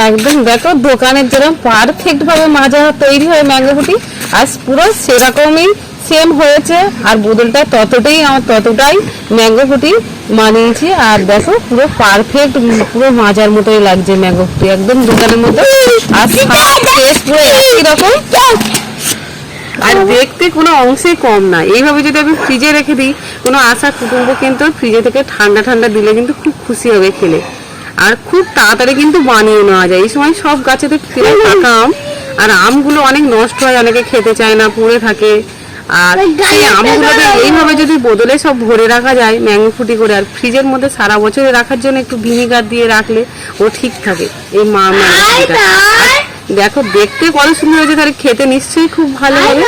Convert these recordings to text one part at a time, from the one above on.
একদম দেখো দোকানের যেরকম পারফেক্ট ভাবে মাজা তৈরি হয় ম্যাঙ্গো ফুটি, আজ পুরো সেরকমই সেম হয়েছে। আর বদলটা ততটাই ম্যাঙ্গো ফুটি মানিয়েছি। আর দেখো পুরো পারফেক্ট, পুরো মাজার মতোই লাগছে ম্যাঙ্গো ফুটি, একদম দোকানের মতো। আর টেস্ট পুরো একই রকম, আর দেখতে কোনো অংশেই কম না। এইভাবে যদি আমি ফ্রিজে রেখে দিই, কোনো আশা কুটুম্ব কিন্তু ফ্রিজে থেকে ঠান্ডা ঠান্ডা দিলে কিন্তু খুব খুশি হবে খেলে। আর খুব তাড়াতাড়ি কিন্তু বানিয়ে নেওয়া যায়। এই সময় সব গাছেতে পাকা আম, আর আমগুলো অনেক নষ্ট হয়, অনেকে খেতে চায় না, পড়ে থাকে। আর সেই আমগুলোকে এইভাবে যদি বদলে সব ভরে রাখা যায় ম্যাঙ্গো ফুটি করে, আর ফ্রিজের মধ্যে সারা বছরে রাখার জন্য একটু ভিনিগার দিয়ে রাখলে ও ঠিক থাকে এই ম্যাঙ্গো ফুটিটা। দেখো দেখতে কত সুন্দর হয়েছে, তাহলে খেতে নিশ্চয়ই খুব ভালো হবে।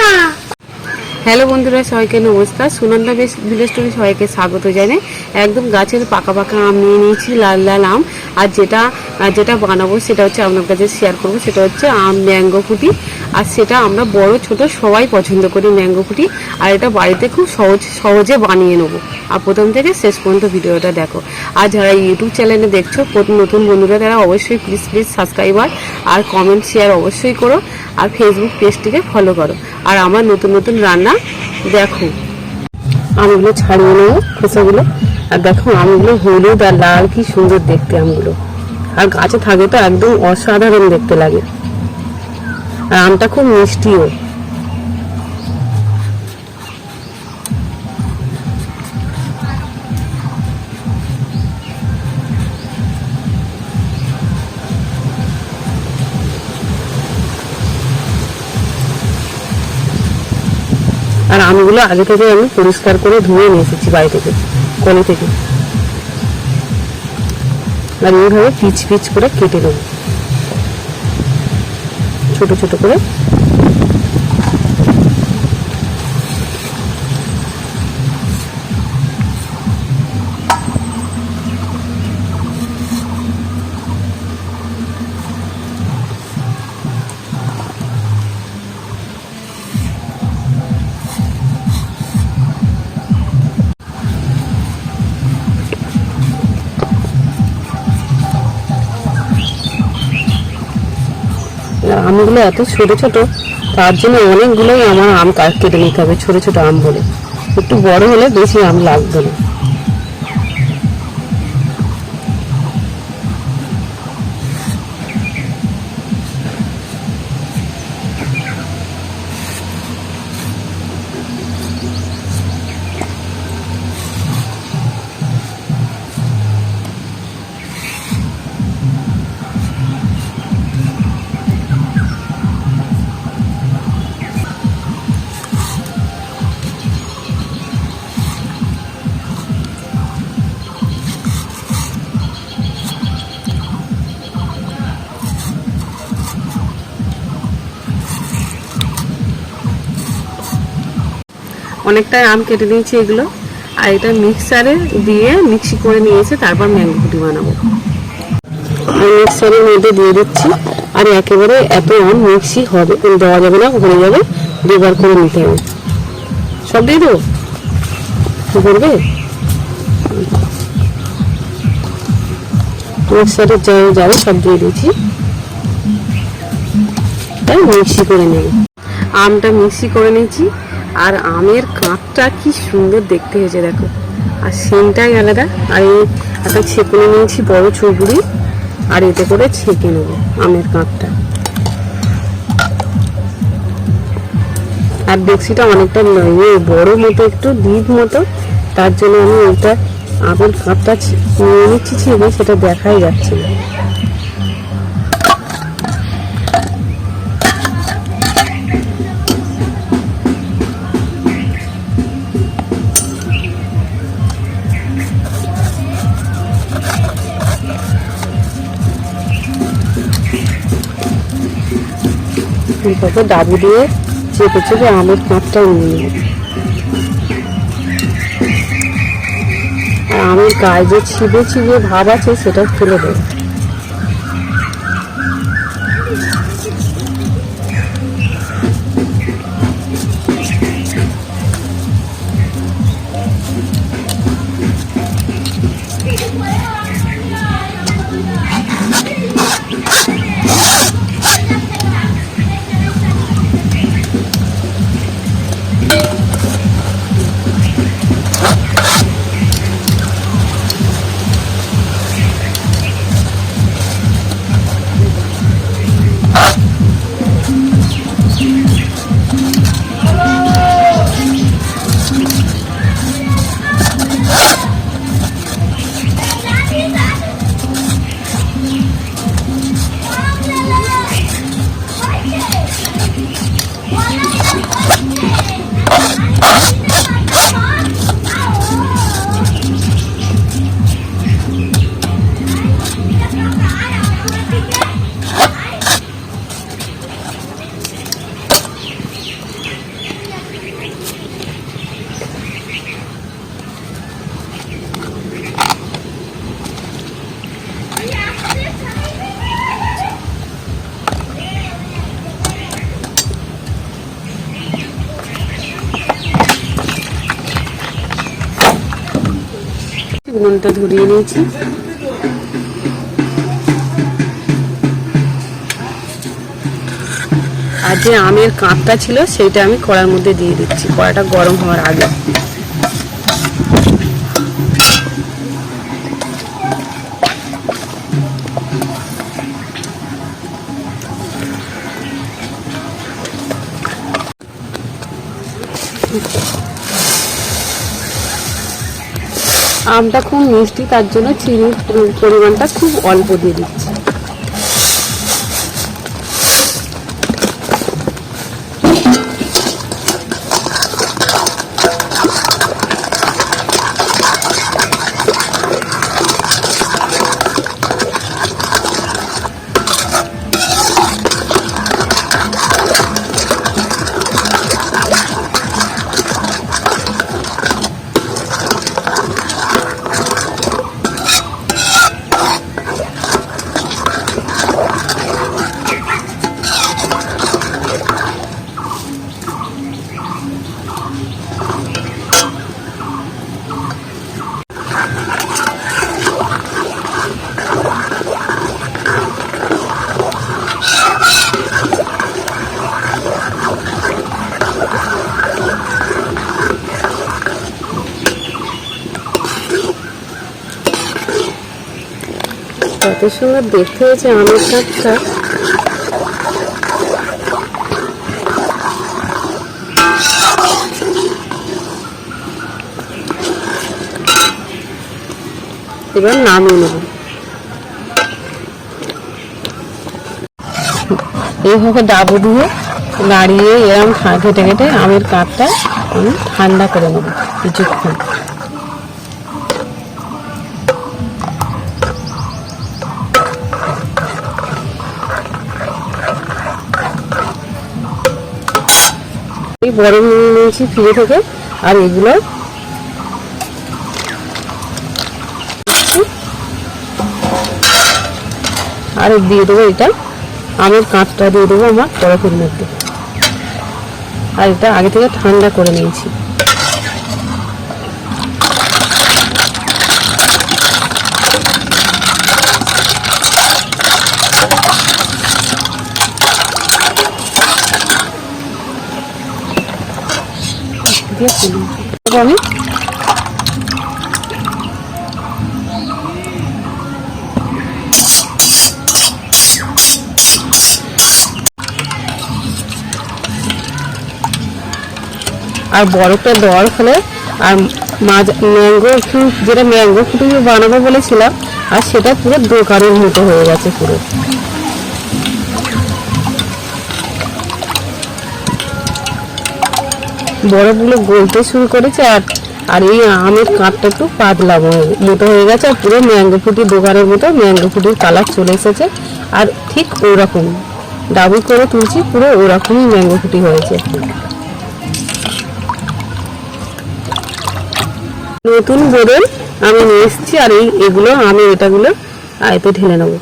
হ্যালো বন্ধুরা, সবাইকে নমস্কার। সুনন্দা ভিলেজ স্টোরি সবাইকে স্বাগত জানাই। একদম গাছের পাকা পাকা আম নিয়ে নিয়েছি, লাল লাল আম। আর যেটা বানাবো সেটা হচ্ছে আপনার কাছে শেয়ার করবো, সেটা হচ্ছে আম ম্যাঙ্গো ফুটি। আর সেটা আমরা বড় ছোট সবাই পছন্দ করি ম্যাঙ্গো ফুটি। আর এটা বাড়িতে খুব সহজে বানিয়ে নেবো। আর প্রথম থেকে শেষ পর্যন্ত ভিডিওটা দেখো। আর যারা ইউটিউব চ্যানেলে দেখছো নতুন বন্ধুরা, তারা অবশ্যই প্লিজ সাবস্ক্রাইবার আর কমেন্ট শেয়ার অবশ্যই করো। আর ফেসবুক পেজটিকে ফলো করো। আর আমার নতুন রান্না দেখো। আমগুলো ছাড়িয়ে নেবো খোসাগুলো। আর দেখো আমগুলো হলুদ আর লাল, কি সুন্দর দেখতে আমগুলো। আর গাছে থাকে তো একদম অসাধারণ দেখতে লাগে। আর আমটা খুব মিষ্টিও। আর আমগুলো আগে থেকে আমি পরিষ্কার করে ধুয়ে নিয়ে এসেছি বাড়ি থেকে, কলে থেকে। আর এইভাবে পিচ করে কেটে দেবো ছোট ছোট করে। আমগুলো এত ছোট ছোট, তার জন্য অনেকগুলোই আমার আম কেটে নিতে হবে। ছোট ছোট আম বলে, একটু বড় হলে বেশি আম লাগবে না। অনেকটাই আম কেটে নিয়েছি এগুলো। আর এটা মিক্সারে দিয়ে মিক্সি করে নিয়েছে, তারপর ম্যাঙ্গো ফুটি বানাবো। মিক্সারের মধ্যে দিয়ে দিচ্ছি। আর একেবারে এত আম মিক্সি হবে দেওয়া যাবে না, হয়ে যাবে, দুবার করে নিতে হবে। সব দিয়ে দেবো, কি করবে? মিক্সারের যাবে সব দিয়ে দিয়েছি, তাই মিক্সি করে নেব। আমটা মিক্সি করে নিয়েছি। আর আমের কাঁচটা কি সুন্দর দেখতে হয়েছে দেখো, আর সেনটাই আলাদা। আর এই একটা ছেঁকে নিয়েছি বড় চুবড়ি, আর এতে করে ছেঁকে নেব আমের কাঁচটা। আর ডেক্সিটা অনেকটা বড় মতো, একটু ডিপ মতো, তার জন্য আমি এটা আমের কাঁচটা নিয়ে নিচ্ছি ছেঁকে, সেটা দেখাই যাচ্ছে না। এইভাবে ডাবু দিয়ে চেপে আমের কাঁচটা নিয়ে নেব। আর আমের গায়ে যে ছিবে ভাব আছে সেটা ফেলে দেব। উনুনটা ধরিয়ে নিয়েছি। আর যে আমের কাঁপটা ছিল সেইটা আমি কড়ার মধ্যে দিয়ে দিচ্ছি, কড়াটা গরম হওয়ার আগে। আমটা খুব মিষ্টি, তার জন্য চিনির পরিমাণটা খুব অল্প দিয়ে দিচ্ছি। কত সুন্দর দেখতে হয়েছে আমের কাঁপটা। এবার নামিয়ে নেব। এইভাবে ডাবু দিয়ে নাড়িয়ে এরম ঘেটে ঘেটে আমের কাঁপটা আমি ঠান্ডা করে নেব কিছুক্ষণ। গরম নিয়ে নিয়েছি ফ্রিজে থেকে, আর এগুলো আর দিয়ে দেবো, এটা আমের কাঁচটা দিয়ে দেবো আমার তরফের মধ্যে। আর এটা আগে থেকে ঠান্ডা করে নিয়েছি। আমি আর বরফটা দেওয়ার ফলে আর ম্যাঙ্গো যেটা ম্যাঙ্গো ফুটি বানাবো বলেছিলাম, আর সেটা পুরো দোকানের মতো হয়ে গেছে। পুরো বরফগুলো গলতে শুরু করেছে, আর এই আমের কাঠটা একটু পাতলা মোটো হয়ে গেছে, আর পুরো ম্যাঙ্গো ফুটি দোকানের মতো ম্যাঙ্গো ফুটির কালার চলে এসেছে। আর ঠিক ওরকম ডাবল করে তুলছি, পুরো ওরকমই ম্যাঙ্গো ফুটি হয়েছে। নতুন বোতল আমি নিয়ে এসেছি, আর এগুলো আমি এটাগুলো আয়তে ঢেলে নেবো।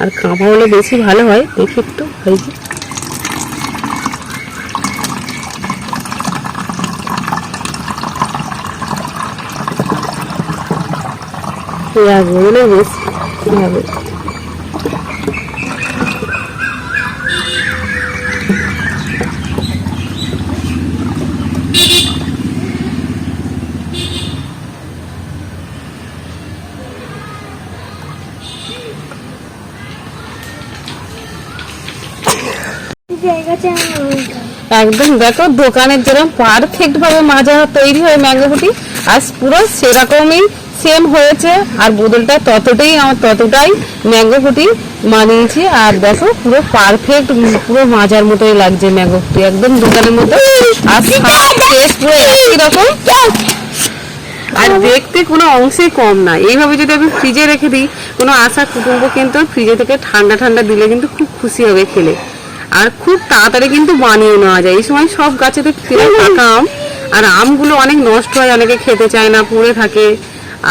আর কাঁপা হলে বেশি ভালো হয়, দেখি একটু হয়েছে। বলে বেশি হবে। একদম দেখো দোকানের যেরকম পারফেক্ট ভাবে মাজা তৈরি হয় ম্যাঙ্গো ফুটি, আজ পুরো সেরকমই সেম হয়েছে। আর বোতলটা ততটাই ম্যাঙ্গো ফুটি মানিয়েছি। আর দেখো পুরো পারফেক্ট, পুরো মাজার মতোই লাগছে ম্যাঙ্গো ফুটি, একদম দোকানের মতো। আর পুরো একই রকম, আর দেখতে কোনো অংশে কম না। এইভাবে যদি আমি ফ্রিজে রেখে দিই, কোনো আসা কুটুম্ব কিন্তু ফ্রিজে থেকে ঠান্ডা ঠান্ডা দিলে কিন্তু খুব খুশি হবে খেলে। আর খুব তাড়াতাড়ি কিন্তু বানিয়ে নেওয়া যায়। এই সময় সব গাছেতে পাকা আম, আর আমগুলো অনেক নষ্ট হয়, অনেকে খেতে চায় না, পড়ে থাকে।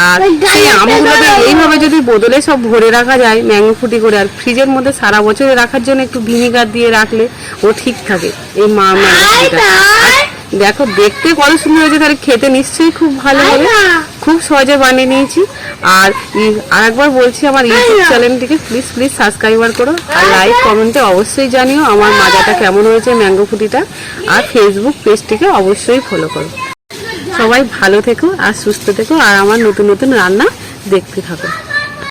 আর সেই আমগুলোকে এইভাবে যদি বোতলে সব ভরে রাখা যায় ম্যাঙ্গো ফুটি করে, আর ফ্রিজের মধ্যে সারা বছরে রাখার জন্য একটু ভিনিগার দিয়ে রাখলে ও ঠিক থাকে। এই ম্যাঙ্গো ফুটিটা দেখো দেখতে কত সুন্দর হয়েছে, তাহলে খেতে নিশ্চয়ই খুব ভালো হবে। খুব খুব সহজে বানিয়ে নিয়েছি। আর আরেকবার বলছি, আমার ইউটিউব চ্যানেলটিকে প্লিজ সাবস্ক্রাইবার করো, আর লাইক কমেন্টে অবশ্যই জানিও আমার মাজাটা কেমন হয়েছে, ম্যাঙ্গো ফুটিটা। আর ফেসবুক পেজটিকে অবশ্যই ফলো করো। সবাই ভালো থেকো আর সুস্থ থেকো, আর আমার নতুন নতুন রান্না দেখতে থাকো।